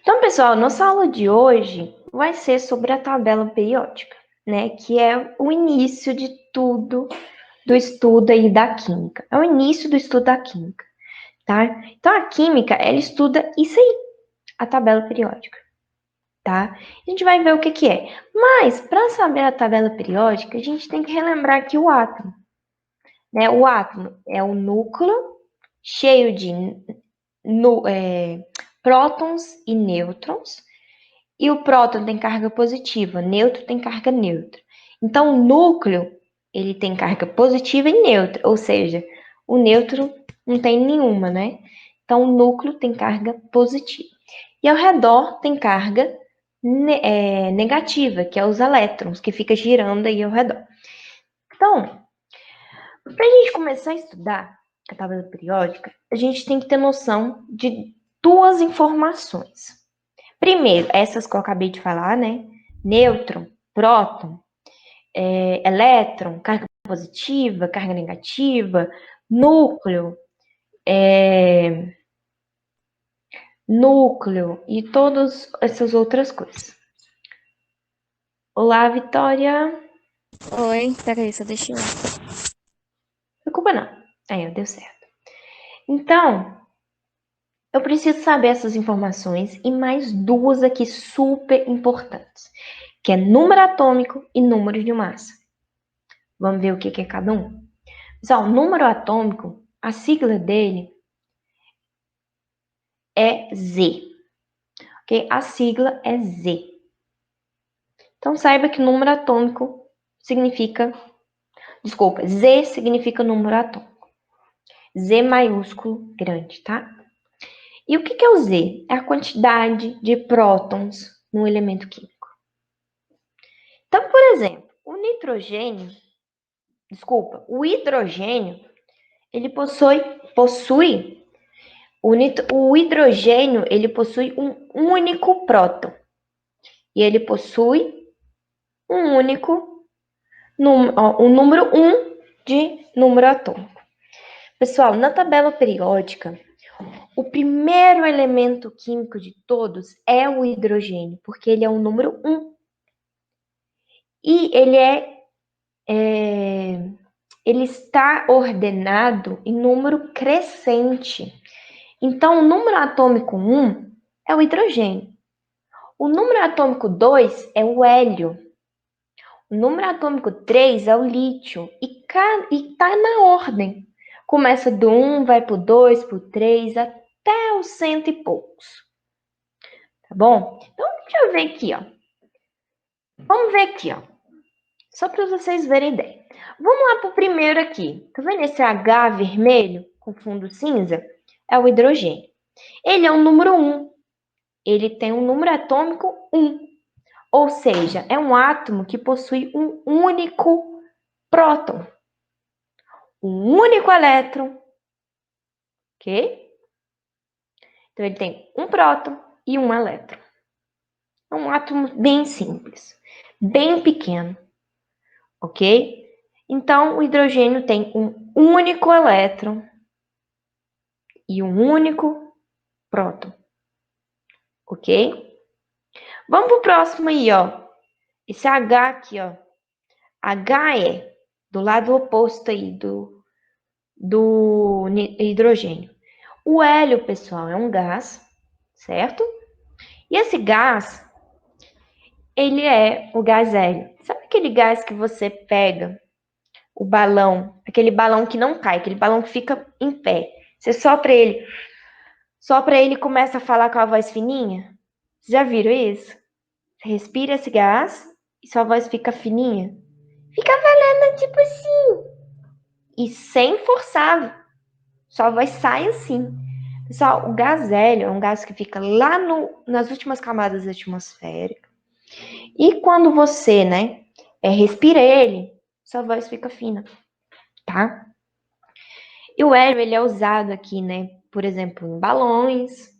Então, pessoal, nossa aula de hoje vai ser sobre a tabela periódica, né? Que é o início de tudo do estudo aí da química. É o início do estudo da química, tá? Então, a química, ela estuda isso aí, a tabela periódica, tá? A gente vai ver o que que é. Mas, para saber a tabela periódica, a gente tem que relembrar aqui o átomo, né? O átomo é o núcleo cheio de prótons e nêutrons. E o próton tem carga positiva, nêutron tem carga neutra. Então, o núcleo, ele tem carga positiva e neutra, ou seja, o nêutron não tem nenhuma, né? Então, o núcleo tem carga positiva. E ao redor tem carga negativa, que é os elétrons, que fica girando aí ao redor. Então, para a gente começar a estudar a tabela periódica, a gente tem que ter noção de duas informações. Primeiro, essas que eu acabei de falar, né? Nêutron, próton, elétron, carga positiva, carga negativa, núcleo, núcleo e todas essas outras coisas. Olá, Vitória. Oi, peraí, só deixa eu. Preocupa não. Aí, deu certo. Então, eu preciso saber essas informações e mais duas aqui super importantes, que é número atômico e número de massa. Vamos ver o que é cada um? Pessoal, o número atômico, a sigla dele é Z, ok? A sigla é Z. Então, saiba que número atômico significa... Desculpa, Z significa número atômico. Z maiúsculo grande, tá? E o que é o Z? É a quantidade de prótons no elemento químico. Então, por exemplo, o hidrogênio, ele o hidrogênio, ele possui um único próton. E ele possui um único o número 1 de número atômico. Pessoal, na tabela periódica, o primeiro elemento químico de todos é o hidrogênio, porque ele é o número 1. E ele está ordenado em número crescente. Então, o número atômico 1 é o hidrogênio. O número atômico 2 é o hélio. O número atômico 3 é o lítio. E está na ordem. Começa do 1, vai para o 2, para o 3, até os 100 e poucos. Tá bom? Então, deixa eu ver aqui, ó. Vamos ver aqui, ó. Só para vocês verem a ideia. Vamos lá para o primeiro aqui. Tá vendo esse H vermelho com fundo cinza? É o hidrogênio. Ele é o número 1. Ele tem um número atômico 1. Ou seja, é um átomo que possui um único próton, um único elétron, ok? Então, ele tem um próton e um elétron. É um átomo bem simples, bem pequeno, ok? Então, o hidrogênio tem um único elétron e um único próton, ok? Vamos para o próximo aí, ó. Esse H aqui, ó. H é do lado oposto aí do hidrogênio. O hélio, pessoal, é um gás, certo? E esse gás, ele é o gás hélio. Sabe aquele gás que você pega o balão, aquele balão que não cai, aquele balão que fica em pé. Você sopra ele e começa a falar com a voz fininha? Vocês já viram isso? Você respira esse gás e sua voz fica fininha. Fica falando tipo assim. E sem forçar. Sua voz sai assim. Pessoal, o gás hélio é um gás que fica lá nas últimas camadas atmosféricas. E quando você, respira ele, sua voz fica fina, tá? E o hélio, ele é usado aqui, por exemplo, em balões,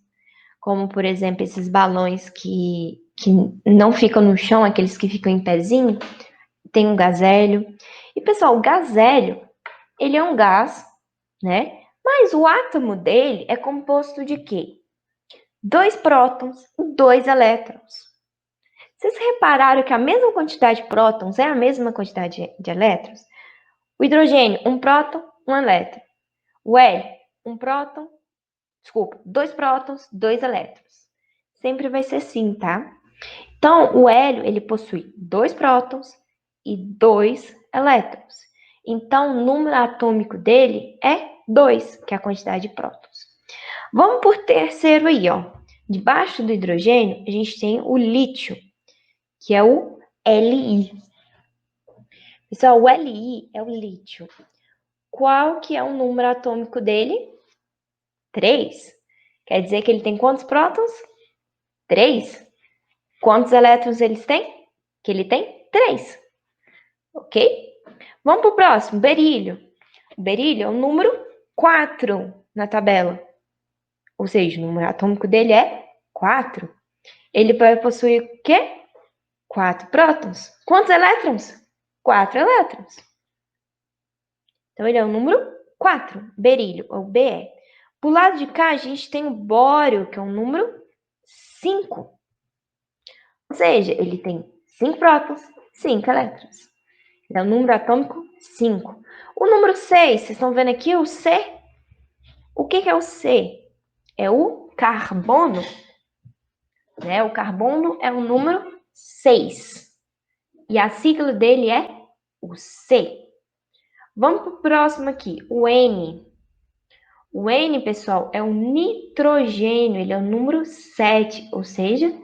como, por exemplo, esses balões que não ficam no chão, aqueles que ficam em pezinho, tem um gás hélio. E, pessoal, o gás hélio, ele é um gás, né? Mas o átomo dele é composto de quê? 2 prótons e 2 elétrons. Vocês repararam que a mesma quantidade de prótons é a mesma quantidade de elétrons? O hidrogênio, 1 próton, 1 elétron. O hélio, 2 prótons, 2 elétrons. Sempre vai ser assim, tá? Então, o hélio, ele possui 2 prótons e 2 elétrons. Então, o número atômico dele é 2, que é a quantidade de prótons. Vamos por terceiro aí, ó. Debaixo do hidrogênio, a gente tem o lítio, que é o Li. Pessoal, o Li é o lítio. Qual que é o número atômico dele? 3. Quer dizer que ele tem quantos prótons? 3. Quantos elétrons ele tem? Que ele tem? 3. Ok? Vamos para o próximo, berílio. O berílio é o número 4 na tabela. Ou seja, o número atômico dele é 4. Ele vai possuir o quê? 4 prótons. Quantos elétrons? 4 elétrons. Então, ele é o número 4, berílio, ou Be. Pro lado de cá, a gente tem o bório, que é o número 5. Ou seja, ele tem 5 prótons, 5 elétrons. Ele é o número atômico 5. O número 6, vocês estão vendo aqui o C? O que é o C? É o carbono. Né? O carbono é o número 6. E a sigla dele é o C. Vamos para o próximo aqui, o N. O N, pessoal, é o nitrogênio, ele é o número 7, ou seja,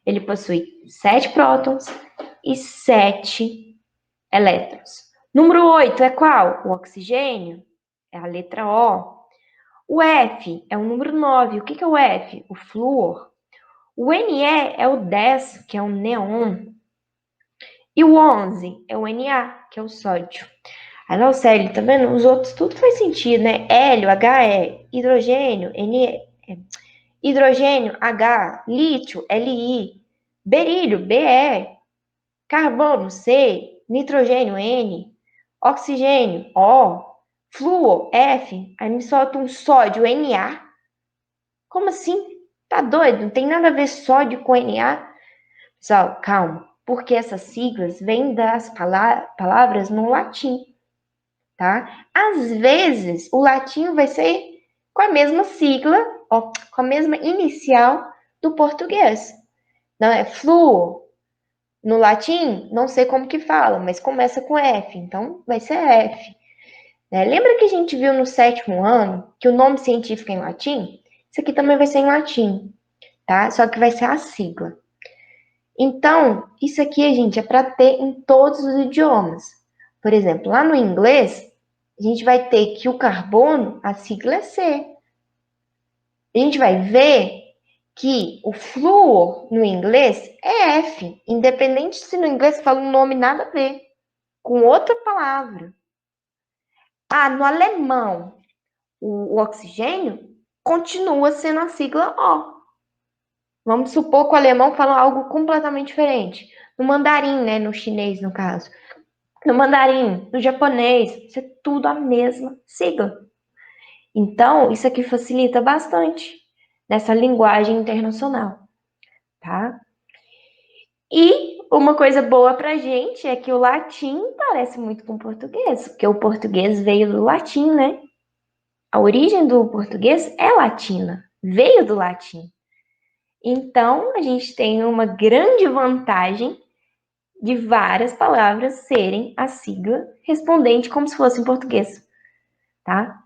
ele possui 7 prótons e 7 elétrons. Número 8 é qual? O oxigênio, é a letra O. O F é o número 9, o que é o F? O flúor. O Ne é o 10, que é o neon. E o 11 é o Na, que é o sódio. Aí não, sério, tá vendo? Os outros tudo faz sentido, né? Hélio, He, hidrogênio, hidrogênio, H, lítio, Li, berílio, Be, carbono, C, nitrogênio, N, oxigênio, O, flúor, F, aí me solta um sódio, Na. Como assim? Tá doido? Não tem nada a ver sódio com Na. Pessoal, calma, porque essas siglas vêm das palavras no latim. Tá? Às vezes, o latim vai ser com a mesma sigla, ó, com a mesma inicial do português. Não é fluo. No latim, não sei como que fala, mas começa com F, então vai ser F. Né? Lembra que a gente viu no 7º ano que o nome científico é em latim? Isso aqui também vai ser em latim, tá? Só que vai ser a sigla. Então, isso aqui, gente, é para ter em todos os idiomas. Por exemplo, lá no inglês, a gente vai ter que o carbono, a sigla é C. A gente vai ver que o flúor no inglês é F, independente se no inglês fala um nome nada a ver, com outra palavra. Ah, no alemão, o oxigênio continua sendo a sigla O. Vamos supor que o alemão fala algo completamente diferente. No mandarim, né? No chinês, no caso. No mandarim, no japonês, isso é tudo a mesma sigla. Então, isso aqui facilita bastante nessa linguagem internacional, tá? E uma coisa boa pra gente é que o latim parece muito com o português, porque o português veio do latim, né? A origem do português é latina, veio do latim. Então, a gente tem uma grande vantagem de várias palavras serem a sigla respondente como se fosse em português, tá?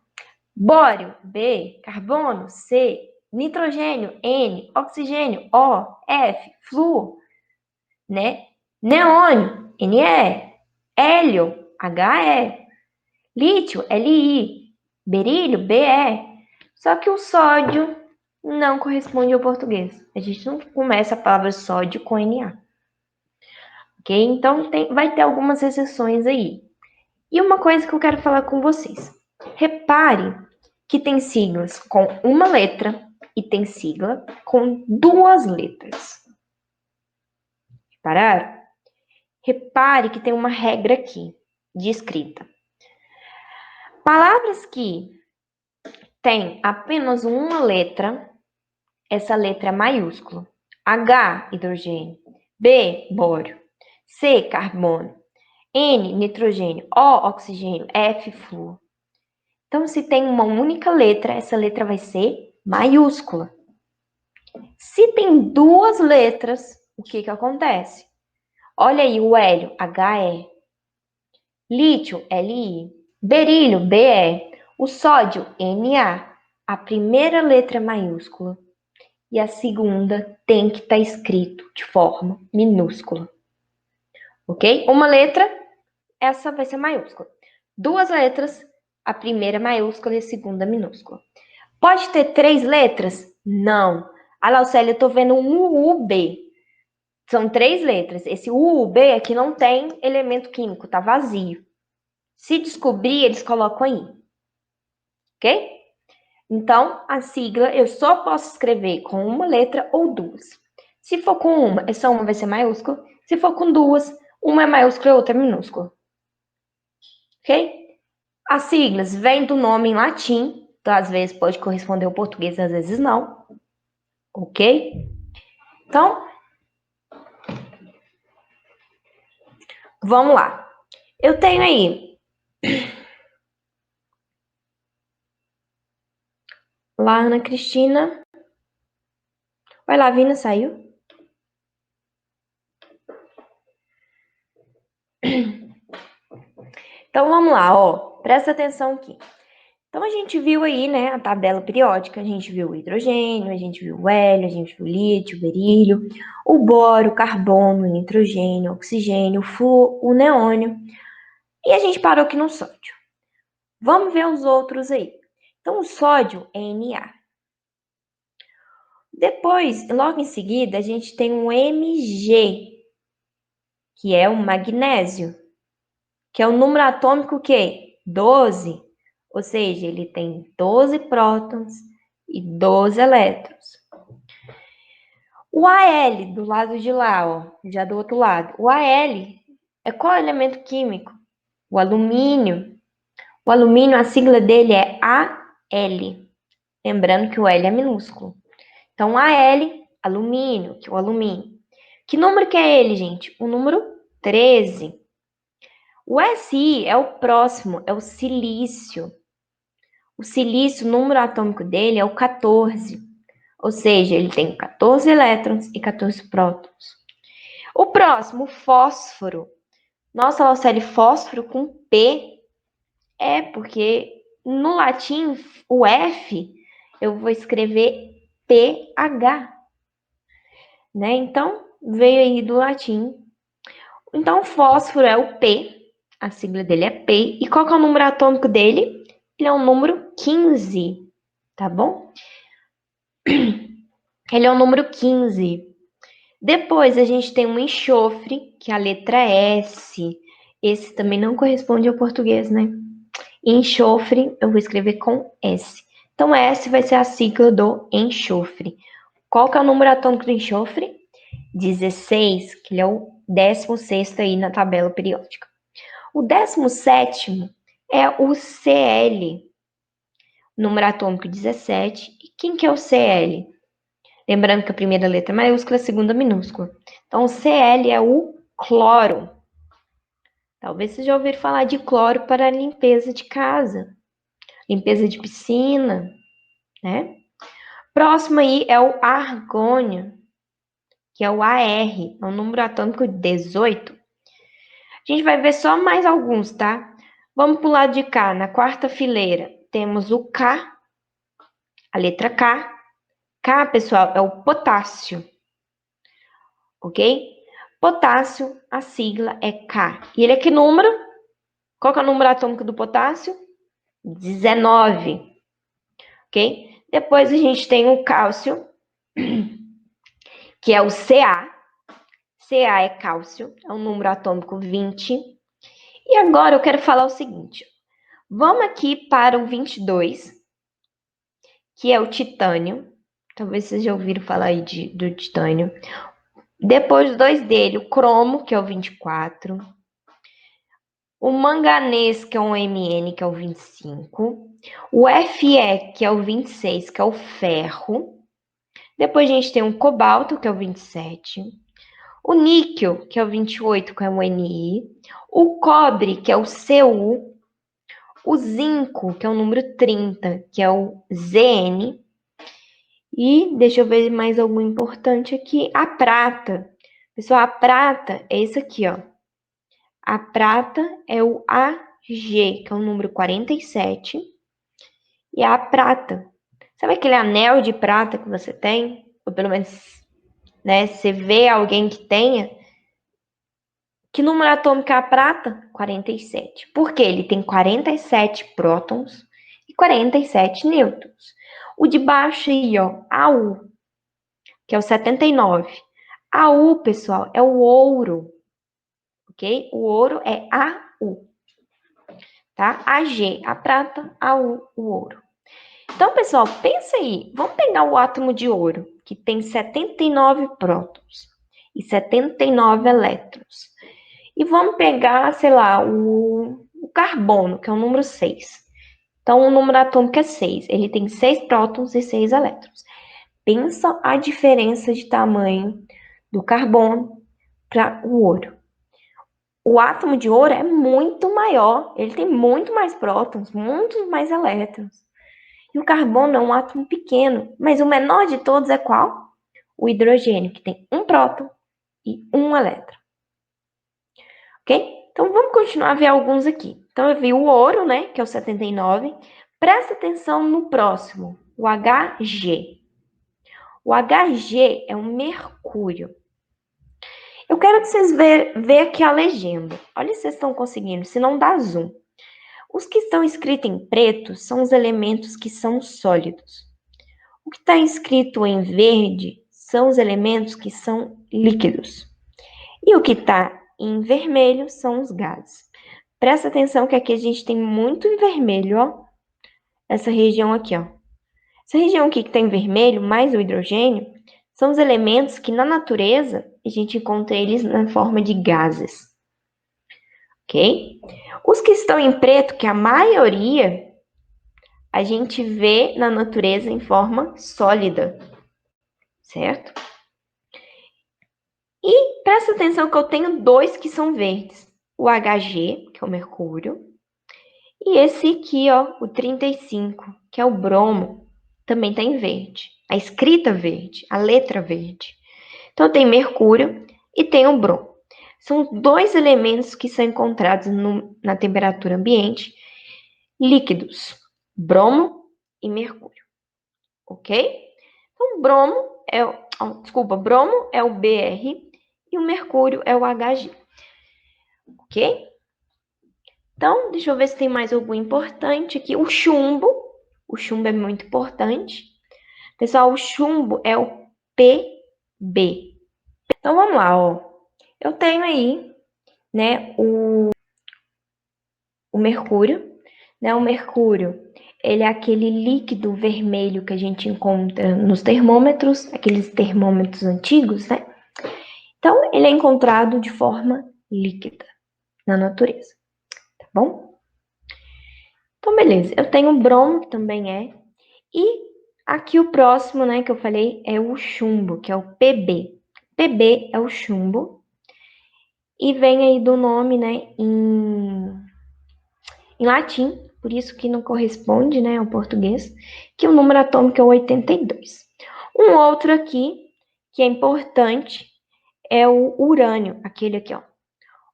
Bório, B, carbono, C, nitrogênio, N, oxigênio, O, F, flúor, né? Neônio, Ne, hélio, He, lítio, Li, berílio, Be. Só que o sódio não corresponde ao português. A gente não começa a palavra sódio com Na. Ok? Então vai ter algumas exceções aí. E uma coisa que eu quero falar com vocês. Repare que tem siglas com uma letra e tem sigla com 2 letras. Repararam? Repare que tem uma regra aqui de escrita. Palavras que têm apenas uma letra essa letra é maiúscula. H, hidrogênio. B, bório. C, carbono. N, nitrogênio. O, oxigênio. F, flúor. Então, se tem uma única letra, essa letra vai ser maiúscula. Se tem duas letras, o que que acontece? Olha aí o hélio, HE. Lítio, Li. Berílio, Be. O sódio, Na. A primeira letra é maiúscula e a segunda tem que estar escrito de forma minúscula. Ok? Uma letra, essa vai ser maiúscula. Duas letras, a primeira é maiúscula e a segunda é minúscula. Pode ter três letras? Não. Ah, Laucélia, eu tô vendo um UB. São três letras. Esse UB aqui não tem elemento químico, tá vazio. Se descobrir, eles colocam aí. Ok? Então, a sigla eu só posso escrever com uma letra ou duas. Se for com uma, essa uma vai ser maiúscula. Se for com duas, uma é maiúscula e a outra é minúscula. Ok? As siglas vêm do nome em latim, então às vezes pode corresponder ao português, às vezes não. Ok? Então, vamos lá. Eu tenho aí. Lá, Ana Cristina. Vai lá, Vina, saiu? Então vamos lá, ó. Presta atenção aqui. Então a gente viu aí, né, a tabela periódica, a gente viu o hidrogênio, a gente viu o hélio, a gente viu o lítio, o berílio, o bório, o carbono, o nitrogênio, o oxigênio, o flúor, o neônio. E a gente parou aqui no sódio. Vamos ver os outros aí. Então o sódio é Na. Depois, logo em seguida, a gente tem um Mg, que é o magnésio, que é o número atômico que 12, ou seja, ele tem 12 prótons e 12 elétrons. O Al do lado de lá, ó, já do outro lado. O Al é qual elemento químico? O alumínio. O alumínio, a sigla dele é Al. Lembrando que o L é minúsculo. Então, Al, alumínio, que é o alumínio. Que número que é ele, gente? O número 13. O Si é o próximo, é o silício. O silício, o número atômico dele é o 14. Ou seja, ele tem 14 elétrons e 14 prótons. O próximo, o fósforo. Nossa, Laucélia, fósforo com P. É, porque no latim, o F, eu vou escrever PH. Né? Então, veio aí do latim. Então, o fósforo é o P. A sigla dele é P. E qual que é o número atômico dele? Ele é o número 15. Tá bom? Ele é o número 15. Depois a gente tem um enxofre, que é a letra S. Esse também não corresponde ao português, né? Enxofre, eu vou escrever com S. Então, S vai ser a sigla do enxofre. Qual que é o número atômico do enxofre? 16, que ele é o 16º aí na tabela periódica. O 17º é o Cl, número atômico 17. E quem que é o Cl? Lembrando que a primeira letra é maiúscula, a segunda minúscula. Então, o Cl é o cloro. Talvez vocês já ouviram falar de cloro para limpeza de casa, limpeza de piscina, né? Próximo aí é o argônio, que é o Ar, é o número atômico 18. A gente vai ver só mais alguns, tá? Vamos pro lado de cá, na quarta fileira, temos o K, a letra K. K, pessoal, é o potássio, ok? Potássio, a sigla é K. E ele é que número? Qual que é o número atômico do potássio? 19, ok? Depois a gente tem o cálcio, que é o Ca. Ca é cálcio, é o número atômico 20. E agora eu quero falar o seguinte. Vamos aqui para o 22, que é o titânio. Talvez vocês já ouviram falar aí do titânio. Depois dois dele, o cromo, que é o 24. O manganês, que é o Mn, que é o 25. O Fe, que é o 26, que é o ferro. Depois a gente tem o cobalto, que é o 27. O níquel, que é o 28, que é o Ni. O cobre, que é o Cu. O zinco, que é o número 30, que é o Zn. E deixa eu ver mais algum importante aqui. A prata. Pessoal, a prata é isso aqui, ó. A prata é o Ag, que é o número 47. E a prata. Sabe aquele anel de prata que você tem? Ou pelo menos, né, você vê alguém que tenha. Que número atômico é a prata? 47. Por quê? Ele tem 47 prótons e 47 nêutrons. O de baixo aí, ó, Au, que é o 79. Au, pessoal, é o ouro, ok? O ouro é Au, tá? Ag, a prata, Au, o ouro. Então, pessoal, pensa aí. Vamos pegar o átomo de ouro, que tem 79 prótons e 79 elétrons. E vamos pegar, sei lá, o carbono, que é o número 6. Então, o número atômico é 6. Ele tem 6 prótons e 6 elétrons. Pensa a diferença de tamanho do carbono para o ouro. O átomo de ouro é muito maior. Ele tem muito mais prótons, muito mais elétrons. E o carbono é um átomo pequeno. Mas o menor de todos é qual? O hidrogênio, que tem um próton e um elétron. Ok? Então, vamos continuar a ver alguns aqui. Então, eu vi o ouro, né, que é o 79. Presta atenção no próximo, o Hg. O Hg é o mercúrio. Eu quero que vocês vejam aqui a legenda. Olha se vocês estão conseguindo, se não dá zoom. Os que estão escritos em preto são os elementos que são sólidos. O que está escrito em verde são os elementos que são líquidos. E o que está em vermelho são os gases. Presta atenção que aqui a gente tem muito em vermelho, ó. Essa região aqui, ó. Essa região aqui que tem vermelho, mais o hidrogênio, são os elementos que na natureza a gente encontra eles na forma de gases. Ok? Os que estão em preto, que é a maioria, a gente vê na natureza em forma sólida. Certo? E presta atenção que eu tenho dois que são verdes. O Hg, que é o mercúrio, e esse aqui, ó, o 35, que é o bromo, também está em verde. A escrita verde, a letra verde. Então, tem mercúrio e tem o bromo. São dois elementos que são encontrados na temperatura ambiente, líquidos, bromo e mercúrio. Ok? Então, bromo é o Br e o mercúrio é o Hg. Ok? Então, deixa eu ver se tem mais algum importante aqui. O chumbo é muito importante. Pessoal, o chumbo é o Pb. Então, vamos lá, ó. Eu tenho aí, né, o mercúrio, né? O mercúrio, ele é aquele líquido vermelho que a gente encontra nos termômetros, aqueles termômetros antigos, né? Então, ele é encontrado de forma líquida na natureza, tá bom? Então, beleza. Eu tenho o bromo, que também é. E aqui o próximo, né, que eu falei, é o chumbo, que é o Pb. Pb é o chumbo. E vem aí do nome, né, em latim, por isso que não corresponde, né, ao português, que o número atômico é o 82. Um outro aqui, que é importante, é o urânio, aquele aqui, ó.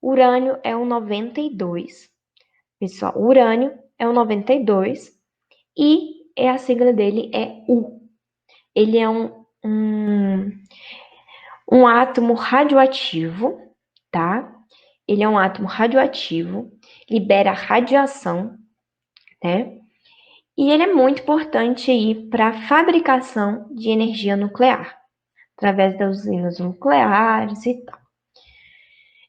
Urânio é o 92. Pessoal, urânio é o 92 e a sigla dele é U. Ele é um átomo radioativo, tá? Ele é um átomo radioativo, libera radiação, né? E ele é muito importante aí para a fabricação de energia nuclear, através das usinas nucleares e tal.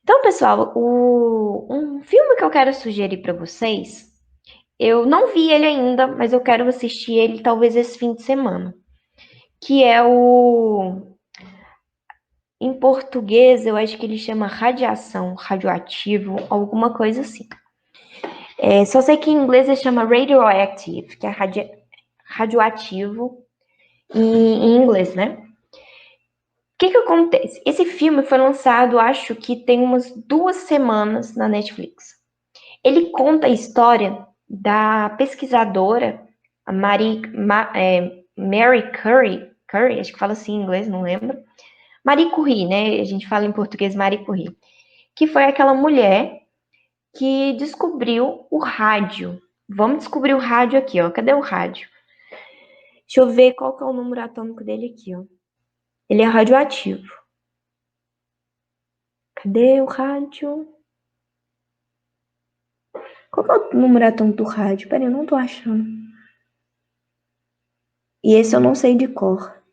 Então, pessoal, um filme que eu quero sugerir para vocês, eu não vi ele ainda, mas eu quero assistir ele talvez esse fim de semana, que é em português, eu acho que ele chama radiação, radioativo, alguma coisa assim. Só sei que em inglês ele chama radioactive, que é radioativo em inglês, né? que acontece? Esse filme foi lançado, acho que tem umas 2 semanas na Netflix. Ele conta a história da pesquisadora Mary Curie, acho que fala assim em inglês, não lembro. Marie Curie, né? A gente fala em português Marie Curie, que foi aquela mulher que descobriu o rádio. Vamos descobrir o rádio aqui, ó. Cadê o rádio? Deixa eu ver qual que é o número atômico dele aqui, ó. Ele é radioativo. Cadê o rádio? Qual que é o número atômico do rádio? Peraí, eu não tô achando. E esse eu não sei de cor.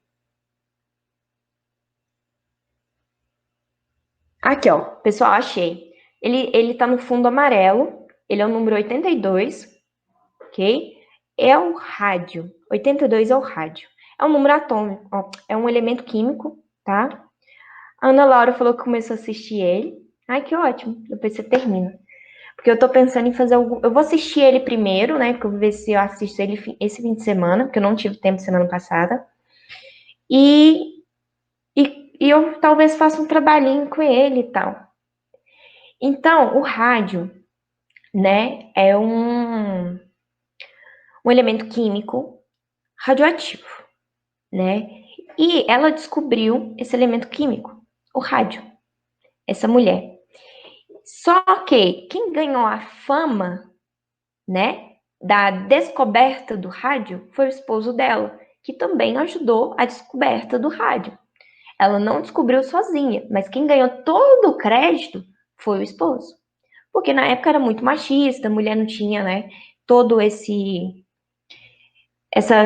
Aqui, ó. Pessoal, achei. Ele tá no fundo amarelo. Ele é o número 82, ok? É o rádio. 82 é o rádio. É um número atômico, ó. É um elemento químico, tá? A Ana Laura falou que começou a assistir ele. Ai, que ótimo. Depois você termina. Porque eu tô pensando em fazer algum. Eu vou assistir ele primeiro, né? Porque eu vou ver se eu assisto ele esse fim de semana, porque eu não tive tempo semana passada. E, e eu talvez faça um trabalhinho com ele e tal. Então, o rádio, né, é um elemento químico radioativo, né? E ela descobriu esse elemento químico, o rádio, essa mulher. Só que quem ganhou a fama, né, da descoberta do rádio foi o esposo dela, que também ajudou a descoberta do rádio. Ela não descobriu sozinha, mas quem ganhou todo o crédito foi o esposo. Porque na época era muito machista, a mulher não tinha, né, todo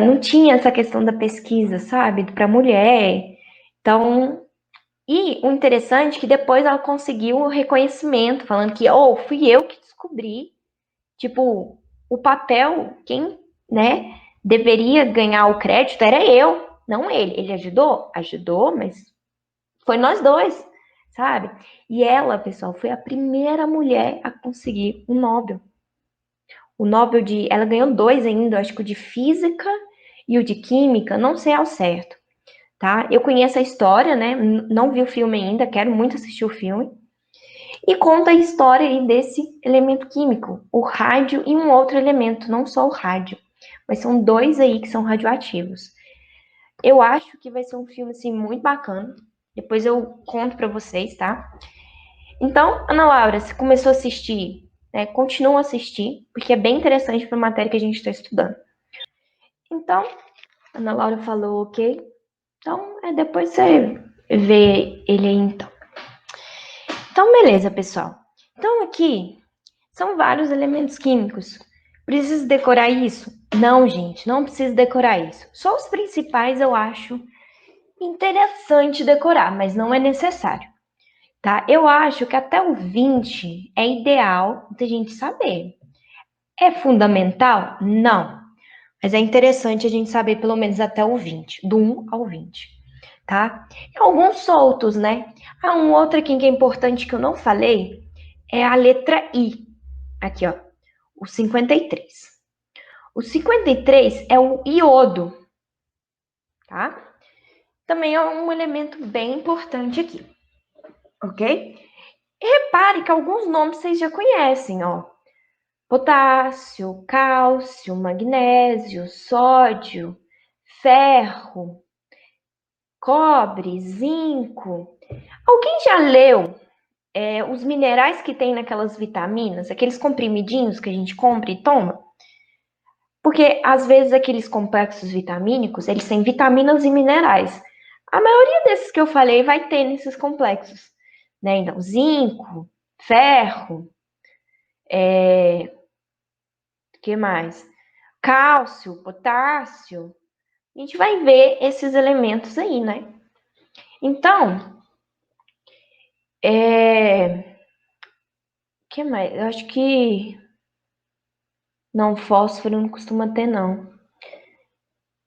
não tinha essa questão da pesquisa, sabe, para mulher. Então, e o interessante é que depois ela conseguiu o reconhecimento, falando que, oh, fui eu que descobri. Tipo, o papel, quem, né, deveria ganhar o crédito era eu, não ele. Ele ajudou? Ajudou, mas foi nós dois, sabe? E ela, pessoal, foi a primeira mulher a conseguir o Nobel. O Nobel de. Ela ganhou 2 ainda, acho que o de física e o de química, não sei ao certo, tá? Eu conheço a história, né? Não vi o filme ainda, quero muito assistir o filme. E conta a história aí desse elemento químico, o rádio e um outro elemento, não só o rádio, mas são 2 aí que são radioativos. Eu acho que vai ser um filme assim muito bacana. Depois eu conto para vocês, tá? Então, Ana Laura, você começou a assistir, né? Continua a assistir, porque é bem interessante para a matéria que a gente está estudando. Então, Ana Laura falou, ok. Então, depois você vê ele aí, então. Então, beleza, pessoal. Então, aqui são vários elementos químicos. Precisa decorar isso? Não, gente, não precisa decorar isso. Só os principais eu acho interessante decorar, mas não é necessário, tá? Eu acho que até o 20 é ideal da gente saber. É fundamental? Não. Mas é interessante a gente saber pelo menos até o 20, do 1 ao 20, tá? E alguns soltos, né? Um outro aqui que é importante que eu não falei é a letra I. Aqui, ó, o 53. O 53 é o iodo, tá? Também é um elemento bem importante aqui, ok? E repare que alguns nomes vocês já conhecem, ó. Potássio, cálcio, magnésio, sódio, ferro, cobre, zinco. Alguém já leu os minerais que tem naquelas vitaminas, aqueles comprimidinhos que a gente compra e toma? Porque, às vezes, aqueles complexos vitamínicos, eles têm vitaminas e minerais. A maioria desses que eu falei vai ter nesses complexos, né? Então, zinco, ferro, que mais? Cálcio, potássio. A gente vai ver esses elementos aí, né? Então, que mais? Eu acho que não, fósforo não costuma ter, não.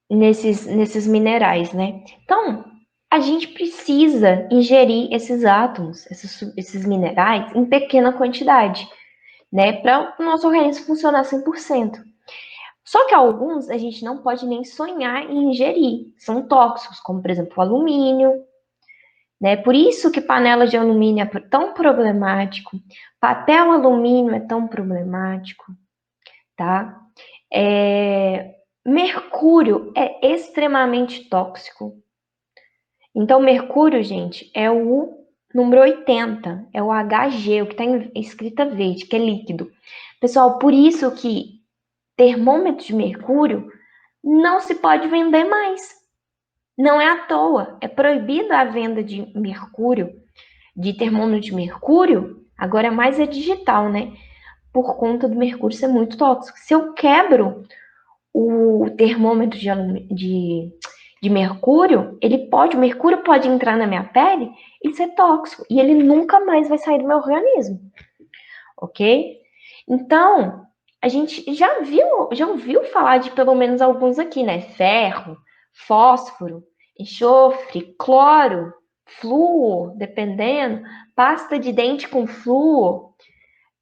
Nesses minerais, né? Então, a gente precisa ingerir esses átomos, esses minerais, em pequena quantidade, né? Para o nosso organismo funcionar 100%. Só que alguns a gente não pode nem sonhar em ingerir, são tóxicos, como por exemplo o alumínio, né? Por isso que panela de alumínio é tão problemático, papel alumínio é tão problemático, tá? Mercúrio é extremamente tóxico. Então, mercúrio, gente, é o número 80, é o Hg, o que está em escrita verde, que é líquido. Pessoal, por isso que termômetro de mercúrio não se pode vender mais. Não é à toa, é proibida a venda de mercúrio, de termômetro de mercúrio, agora mais é digital, né? Por conta do mercúrio ser muito tóxico. Se eu quebro o termômetro de mercúrio, o mercúrio pode entrar na minha pele e ser tóxico, e ele nunca mais vai sair do meu organismo, ok? Então, a gente já ouviu falar de pelo menos alguns aqui, né? Ferro, fósforo, enxofre, cloro, flúor, dependendo, pasta de dente com flúor,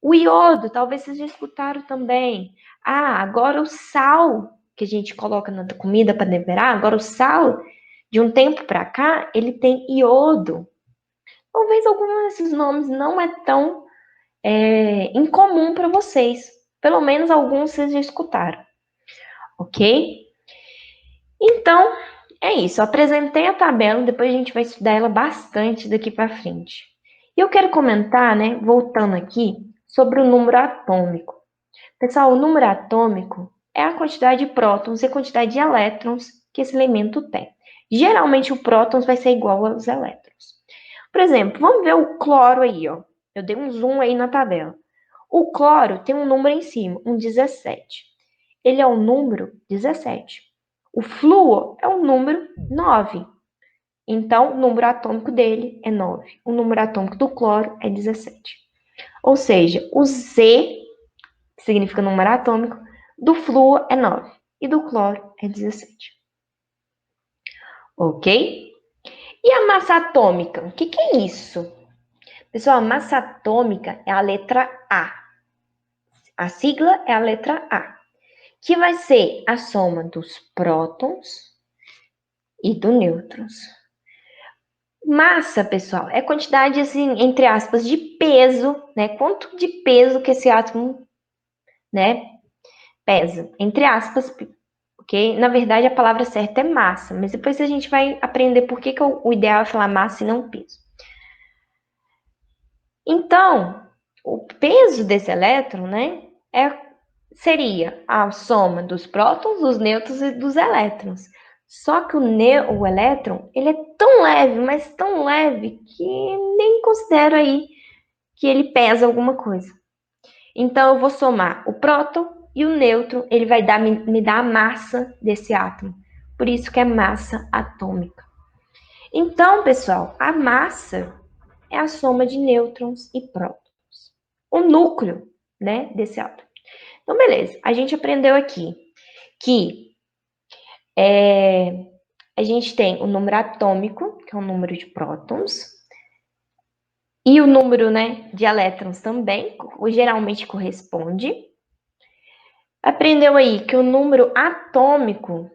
o iodo, talvez vocês já escutaram também. Ah, agora o sal que a gente coloca na comida para temperar, agora o sal, de um tempo para cá, ele tem iodo. Talvez algum desses nomes não é tão incomum para vocês. Pelo menos alguns vocês já escutaram, ok? Então, é isso. Eu apresentei a tabela, depois a gente vai estudar ela bastante daqui para frente. E eu quero comentar, né, voltando aqui, sobre o número atômico. Pessoal, o número atômico é a quantidade de prótons e a quantidade de elétrons que esse elemento tem. Geralmente o prótons vai ser igual aos elétrons. Por exemplo, vamos ver o cloro aí, ó. Eu dei um zoom aí na tabela. O cloro tem um número em cima, um 17. Ele é o número 17. O flúor é o número 9. Então, o número atômico dele é 9. O número atômico do cloro é 17. Ou seja, o Z, que significa número atômico, do flúor é 9 e do cloro é 17. Ok? E a massa atômica? O que é isso? Pessoal, a massa atômica é a letra A. A sigla é a letra A, que vai ser a soma dos prótons e dos nêutrons. Massa, pessoal, é quantidade, assim, entre aspas, de peso, né? Quanto de peso que esse átomo, né, pesa, entre aspas, ok? Na verdade, a palavra certa é massa, mas depois a gente vai aprender por que o ideal é falar massa e não peso. Então, o peso desse elétron, né, seria a soma dos prótons, dos nêutrons e dos elétrons. Só que o elétron, ele é tão leve, mas tão leve, que nem considero aí que ele pesa alguma coisa. Então, eu vou somar o próton e o nêutron, ele vai me dar a massa desse átomo. Por isso que é massa atômica. Então, pessoal, a massa é a soma de nêutrons e prótons. O núcleo, né, desse átomo. Então, beleza. A gente aprendeu aqui que a gente tem o número atômico, que é o número de prótons, e o número, né, de elétrons também, geralmente corresponde. Aprendeu aí que o número atômico,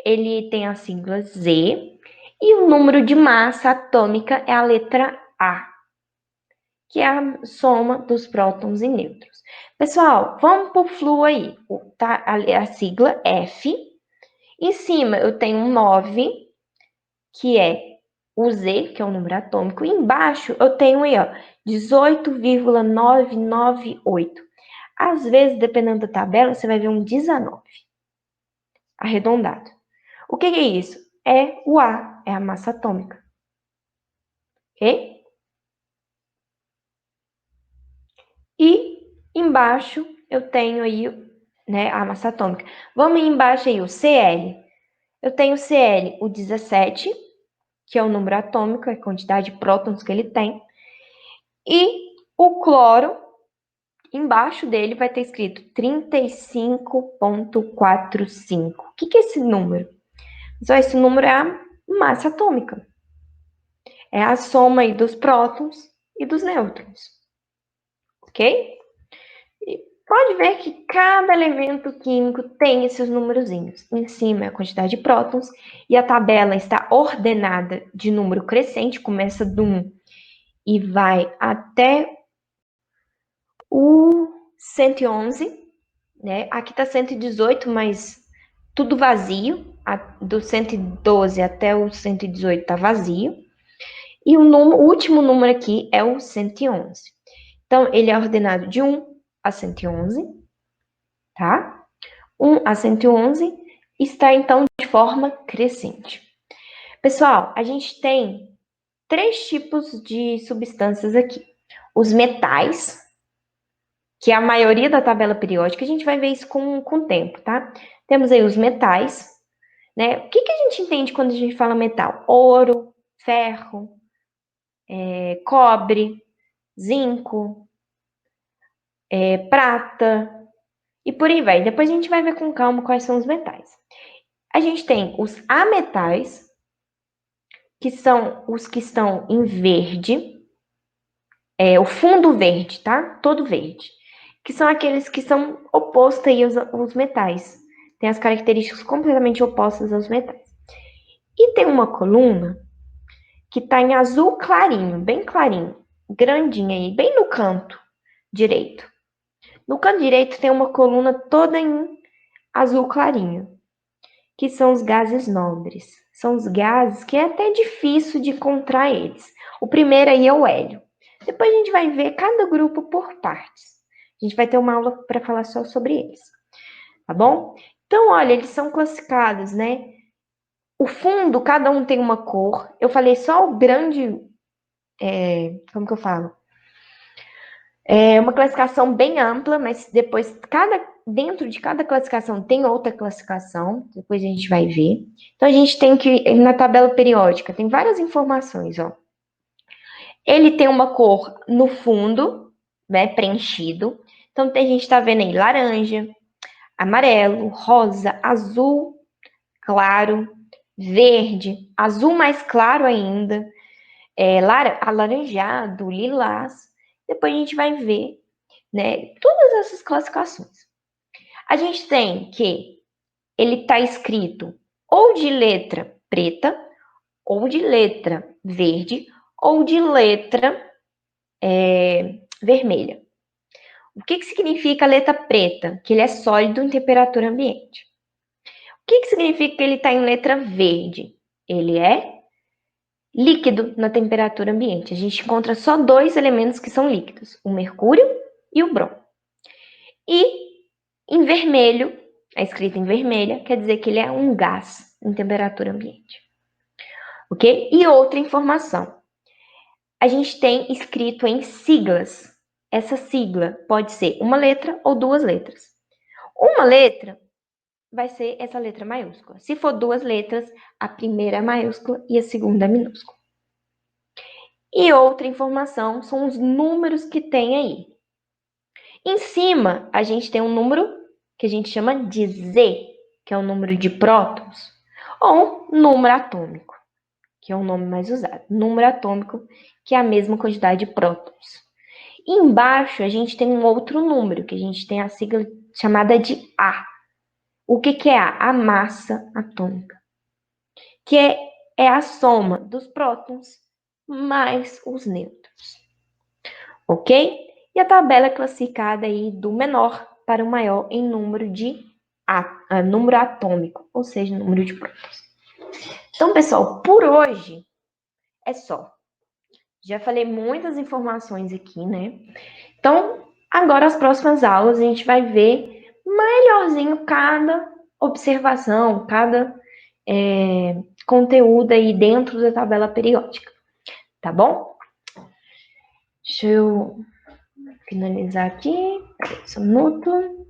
ele tem a sigla Z, e o número de massa atômica é a letra A, que é a soma dos prótons e nêutrons. Pessoal, vamos pro flúor aí. Tá, a sigla F. Em cima eu tenho um 9, que é o Z, que é o número atômico. E embaixo eu tenho aí, ó, 18,998. Às vezes, dependendo da tabela, você vai ver um 19, arredondado. O que é isso? É o A, é a massa atômica. Ok? E embaixo eu tenho aí, né, a massa atômica. Vamos embaixo aí, o Cl. Eu tenho o Cl, o 17, que é o número atômico, é a quantidade de prótons que ele tem. E o cloro, embaixo dele vai ter escrito 35,45. O que é esse número? Só esse número é a massa atômica. É a soma aí dos prótons e dos nêutrons. Ok? pode ver que cada elemento químico tem esses numerozinhos. Em cima é a quantidade de prótons e a tabela está ordenada de número crescente, começa do 1 e vai até o 111, né? Aqui está 118, mas tudo vazio. Do 112 até o 118 está vazio. E o último número aqui é o 111. Então, ele é ordenado de 1 a 111, tá? 1 a 111 está, então, de forma crescente. Pessoal, a gente tem 3 tipos de substâncias aqui. Os metais, que é a maioria da tabela periódica, a gente vai ver isso com o tempo, tá? Temos aí os metais, né? O que a gente entende quando a gente fala metal? Ouro, ferro, cobre, zinco, prata e por aí vai. Depois a gente vai ver com calma quais são os metais. A gente tem os ametais, que são os que estão em verde, o fundo verde, tá? Todo verde. Que são aqueles que são opostos aí aos metais. Tem as características completamente opostas aos metais. E tem uma coluna que está em azul clarinho, bem clarinho, grandinha aí, bem no canto direito. No canto direito tem uma coluna toda em azul clarinho, que são os gases nobres. São os gases que é até difícil de encontrar eles. O primeiro aí é o hélio. Depois a gente vai ver cada grupo por partes. A gente vai ter uma aula para falar só sobre eles, tá bom? Então, olha, eles são classificados, né? O fundo, cada um tem uma cor. Eu falei só o grande, como que eu falo? É uma classificação bem ampla, mas depois dentro de cada classificação tem outra classificação, depois a gente vai ver. Então a gente tem que na tabela periódica tem várias informações, ó. Ele tem uma cor no fundo, né, preenchido. Então a gente está vendo aí laranja, amarelo, rosa, azul claro, verde, azul mais claro ainda, alaranjado, lilás. Depois a gente vai ver, né, todas essas classificações. A gente tem que ele está escrito ou de letra preta, ou de letra verde, ou de letra vermelha. O que significa a letra preta? Que ele é sólido em temperatura ambiente. O que significa que ele está em letra verde? Ele é líquido na temperatura ambiente. A gente encontra só 2 elementos que são líquidos, o mercúrio e o brom. E em vermelho, a escrita em vermelha, quer dizer que ele é um gás em temperatura ambiente. Ok? E outra informação. A gente tem escrito em siglas. Essa sigla pode ser uma letra ou 2 letras. Uma letra vai ser essa letra maiúscula. Se for 2 letras, a primeira é maiúscula e a segunda é minúscula. E outra informação são os números que tem aí. Em cima, a gente tem um número que a gente chama de Z, que é o número de prótons, ou número atômico, que é o nome mais usado. Número atômico, que é a mesma quantidade de prótons. E embaixo, a gente tem um outro número, que a gente tem a sigla chamada de A. O que é A? A massa atômica, que é a soma dos prótons mais os nêutrons. Ok? E a tabela é classificada aí do menor para o maior em número de número atômico, ou seja, número de prótons. Então, pessoal, por hoje é só. Já falei muitas informações aqui, né? Então, agora as próximas aulas a gente vai ver melhorzinho cada observação, cada conteúdo aí dentro da tabela periódica, tá bom? Deixa eu finalizar aqui, só um minuto.